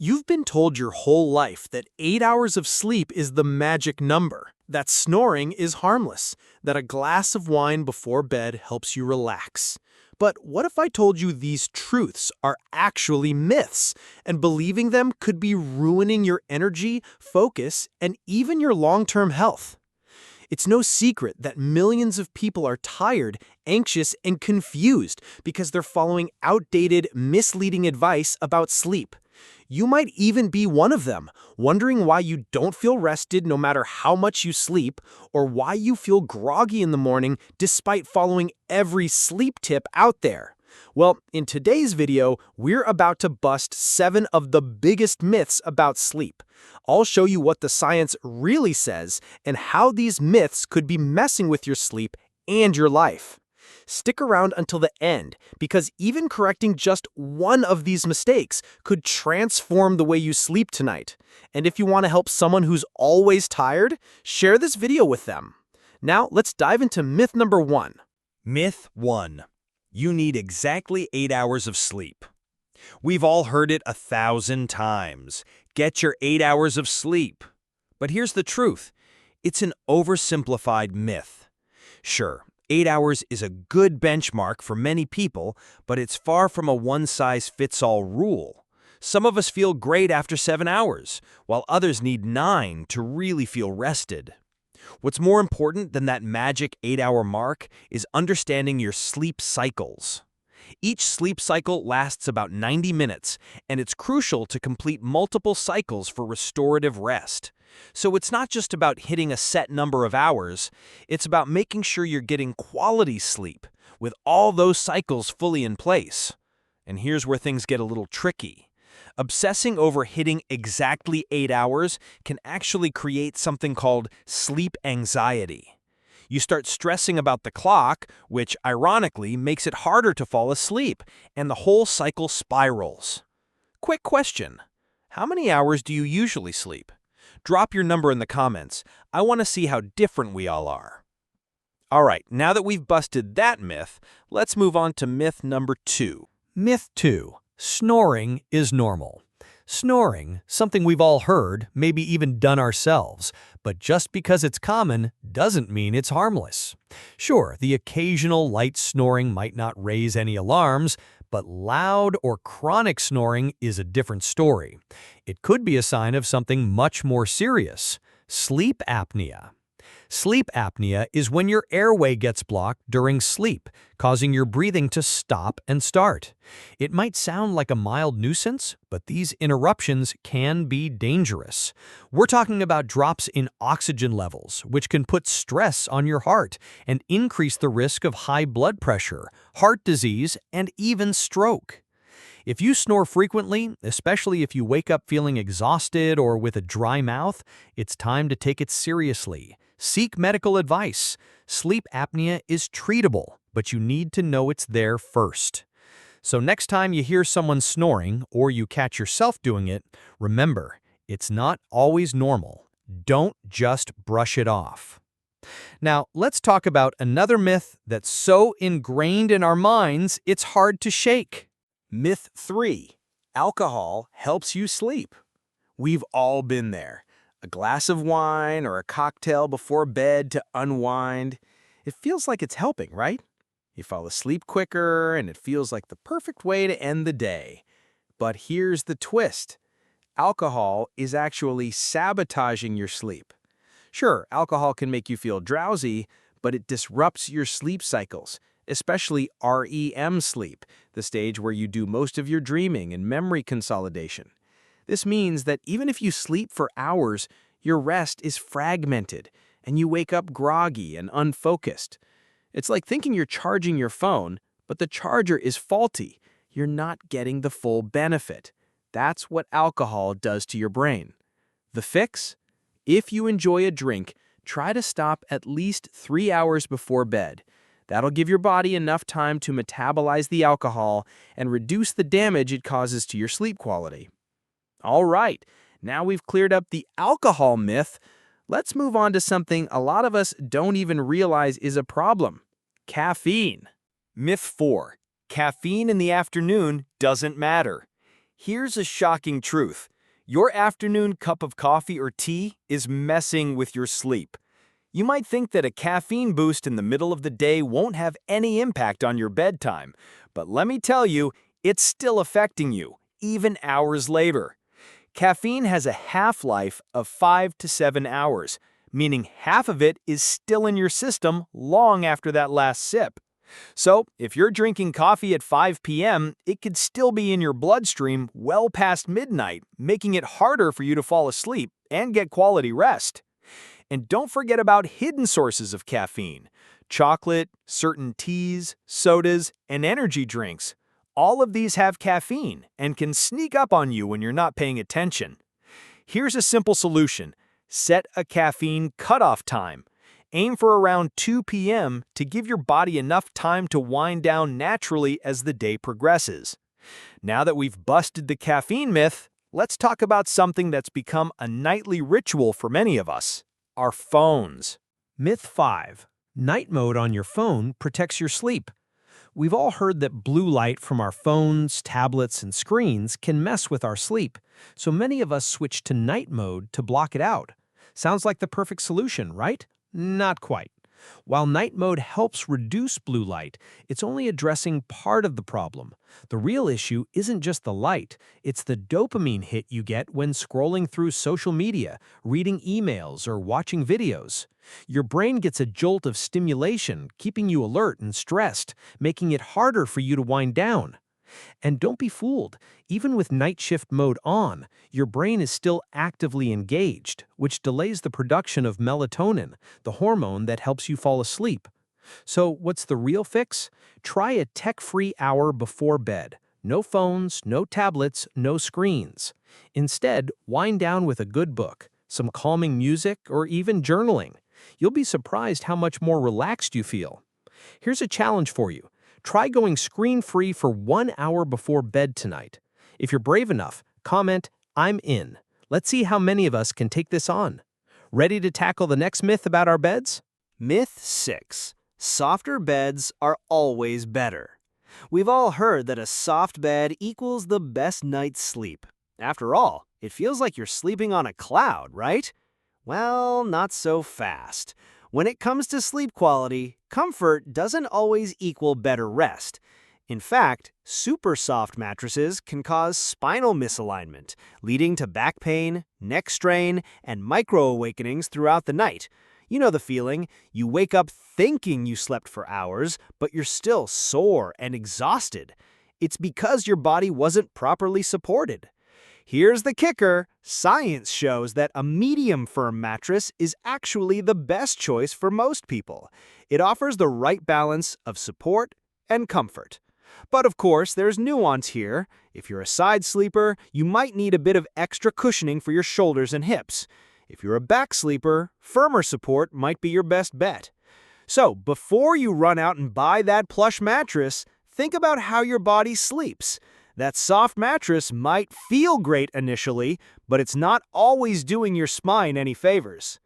You've been told your whole life that 8 hours of sleep is the magic number, that snoring is harmless, that a glass of wine before bed helps you relax. But what if I told you these truths are actually myths, and believing them could be ruining your energy, focus, and even your long-term health? It's no secret that millions of people are tired, anxious, and confused because they're following outdated, misleading advice about sleep. You might even be one of them, wondering why you don't feel rested no matter how much you sleep, or why you feel groggy in the morning despite following every sleep tip out there. Well, in today's video, we're about to bust 7 of the biggest myths about sleep. I'll show you what the science really says and how these myths could be messing with your sleep and your life. Stick around until the end, because even correcting just one of these mistakes could transform the way you sleep tonight. And if you want to help someone who's always tired, share this video with them. Now, let's dive into myth number 1. Myth 1. You need exactly 8 hours of sleep. We've all heard it 1,000 times. Get your 8 hours of sleep. But here's the truth. It's an oversimplified myth. Sure, 8 hours is a good benchmark for many people, but it's far from a one-size-fits-all rule. Some of us feel great after 7 hours, while others need 9 to really feel rested. What's more important than that magic 8-hour mark is understanding your sleep cycles. Each sleep cycle lasts about 90 minutes, and it's crucial to complete multiple cycles for restorative rest. So it's not just about hitting a set number of hours, it's about making sure you're getting quality sleep, with all those cycles fully in place. And here's where things get a little tricky. Obsessing over hitting exactly 8 hours can actually create something called sleep anxiety. You start stressing about the clock, which ironically makes it harder to fall asleep, and the whole cycle spirals. Quick question. How many hours do you usually sleep? Drop your number in the comments. I want to see how different we all are. Alright, now that we've busted that myth, let's move on to myth number 2. Myth 2. Snoring is normal. Snoring, something we've all heard, maybe even done ourselves, but just because it's common doesn't mean it's harmless. Sure, the occasional light snoring might not raise any alarms, but loud or chronic snoring is a different story. It could be a sign of something much more serious: sleep apnea. Sleep apnea is when your airway gets blocked during sleep, causing your breathing to stop and start. It might sound like a mild nuisance, but these interruptions can be dangerous. We're talking about drops in oxygen levels, which can put stress on your heart and increase the risk of high blood pressure, heart disease, and even stroke. If you snore frequently, especially if you wake up feeling exhausted or with a dry mouth, it's time to take it seriously. Seek medical advice. Sleep apnea is treatable, but you need to know it's there first. So next time you hear someone snoring or you catch yourself doing it, remember, it's not always normal. Don't just brush it off. Now, let's talk about another myth that's so ingrained in our minds it's hard to shake. Myth 3. Alcohol helps you sleep. We've all been there. A glass of wine or a cocktail before bed to unwind. It feels like it's helping, right? You fall asleep quicker, and it feels like the perfect way to end the day. But here's the twist. Alcohol is actually sabotaging your sleep. Sure, alcohol can make you feel drowsy, but it disrupts your sleep cycles, especially REM sleep, the stage where you do most of your dreaming and memory consolidation. This means that even if you sleep for hours, your rest is fragmented, and you wake up groggy and unfocused. It's like thinking you're charging your phone, but the charger is faulty. You're not getting the full benefit. That's what alcohol does to your brain. The fix? If you enjoy a drink, try to stop at least 3 hours before bed. That'll give your body enough time to metabolize the alcohol and reduce the damage it causes to your sleep quality. All right, now we've cleared up the alcohol myth. Let's move on to something a lot of us don't even realize is a problem: caffeine. Myth 4. Caffeine in the afternoon doesn't matter. Here's a shocking truth. Your afternoon cup of coffee or tea is messing with your sleep. You might think that a caffeine boost in the middle of the day won't have any impact on your bedtime, but let me tell you, it's still affecting you, even hours later. Caffeine has a half-life of 5 to 7 hours, meaning half of it is still in your system long after that last sip. So, if you're drinking coffee at 5 p.m., it could still be in your bloodstream well past midnight, making it harder for you to fall asleep and get quality rest. And don't forget about hidden sources of caffeine: chocolate, certain teas, sodas, and energy drinks. All of these have caffeine and can sneak up on you when you're not paying attention. Here's a simple solution: set a caffeine cutoff time. Aim for around 2 p.m. to give your body enough time to wind down naturally as the day progresses. Now that we've busted the caffeine myth, let's talk about something that's become a nightly ritual for many of us: our phones. Myth 5. Night mode on your phone protects your sleep. We've all heard that blue light from our phones, tablets, and screens can mess with our sleep, so many of us switch to night mode to block it out. Sounds like the perfect solution, right? Not quite. While night mode helps reduce blue light, it's only addressing part of the problem. The real issue isn't just the light, it's the dopamine hit you get when scrolling through social media, reading emails, or watching videos. Your brain gets a jolt of stimulation, keeping you alert and stressed, making it harder for you to wind down. And don't be fooled, even with night shift mode on, your brain is still actively engaged, which delays the production of melatonin, the hormone that helps you fall asleep. So what's the real fix? Try a tech-free hour before bed. No phones, no tablets, no screens. Instead, wind down with a good book, some calming music, or even journaling. You'll be surprised how much more relaxed you feel. Here's a challenge for you. Try going screen-free for 1 hour before bed tonight. If you're brave enough, comment, "I'm in." Let's see how many of us can take this on. Ready to tackle the next myth about our beds? Myth 6. Softer beds are always better. We've all heard that a soft bed equals the best night's sleep. After all, it feels like you're sleeping on a cloud, right? Well, not so fast. When it comes to sleep quality, comfort doesn't always equal better rest. In fact, super soft mattresses can cause spinal misalignment, leading to back pain, neck strain, and micro-awakenings throughout the night. You know the feeling. You wake up thinking you slept for hours, but you're still sore and exhausted. It's because your body wasn't properly supported. Here's the kicker: science shows that a medium-firm mattress is actually the best choice for most people. It offers the right balance of support and comfort. But of course, there's nuance here. If you're a side sleeper, you might need a bit of extra cushioning for your shoulders and hips. If you're a back sleeper, firmer support might be your best bet. So, before you run out and buy that plush mattress, think about how your body sleeps. That soft mattress might feel great initially, but it's not always doing your spine any favors.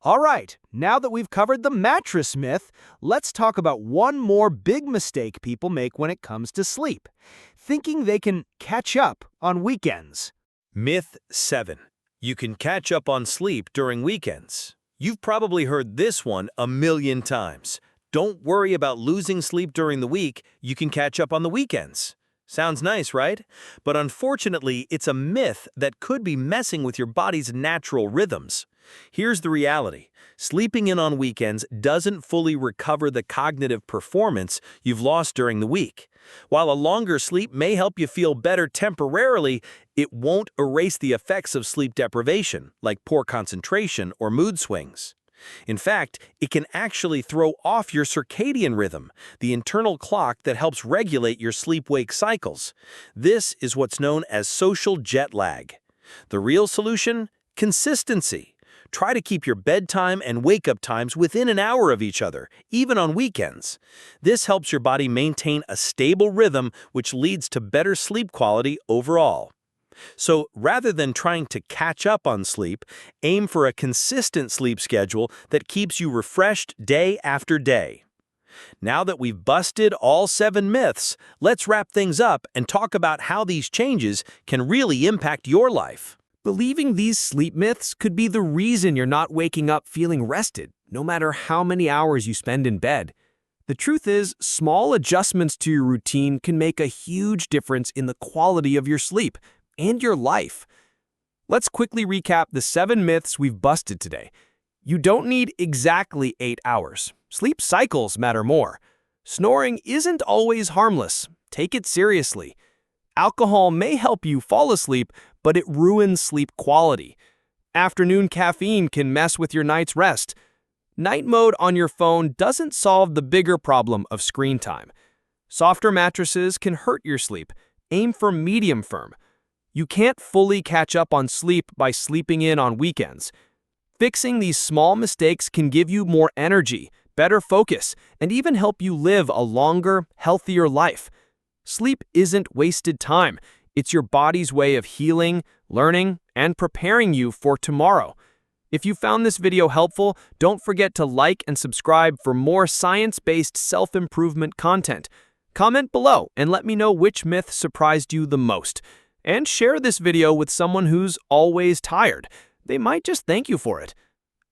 All right, now that we've covered the mattress myth, let's talk about one more big mistake people make when it comes to sleep: thinking they can catch up on weekends. Myth 7. You can catch up on sleep during weekends. You've probably heard this one a million times. Don't worry about losing sleep during the week, you can catch up on the weekends. Sounds nice, right? But unfortunately, it's a myth that could be messing with your body's natural rhythms. Here's the reality: sleeping in on weekends doesn't fully recover the cognitive performance you've lost during the week. While a longer sleep may help you feel better temporarily, it won't erase the effects of sleep deprivation, like poor concentration or mood swings. In fact, it can actually throw off your circadian rhythm, the internal clock that helps regulate your sleep-wake cycles. This is what's known as social jet lag. The real solution? Consistency. Try to keep your bedtime and wake-up times within an hour of each other, even on weekends. This helps your body maintain a stable rhythm, which leads to better sleep quality overall. So rather than trying to catch up on sleep, aim for a consistent sleep schedule that keeps you refreshed day after day. Now that we've busted all 7 myths, let's wrap things up and talk about how these changes can really impact your life. Believing these sleep myths could be the reason you're not waking up feeling rested, no matter how many hours you spend in bed. The truth is, small adjustments to your routine can make a huge difference in the quality of your sleep and your life. Let's quickly recap the 7 myths we've busted today. You don't need exactly 8 hours. Sleep cycles matter more. Snoring isn't always harmless. Take it seriously. Alcohol may help you fall asleep, but it ruins sleep quality. Afternoon caffeine can mess with your night's rest. Night mode on your phone doesn't solve the bigger problem of screen time. Softer mattresses can hurt your sleep. Aim for medium firm. You can't fully catch up on sleep by sleeping in on weekends. Fixing these small mistakes can give you more energy, better focus, and even help you live a longer, healthier life. Sleep isn't wasted time. It's your body's way of healing, learning, and preparing you for tomorrow. If you found this video helpful, don't forget to like and subscribe for more science-based self-improvement content. Comment below and let me know which myth surprised you the most. And share this video with someone who's always tired. They might just thank you for it.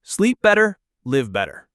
Sleep better, live better.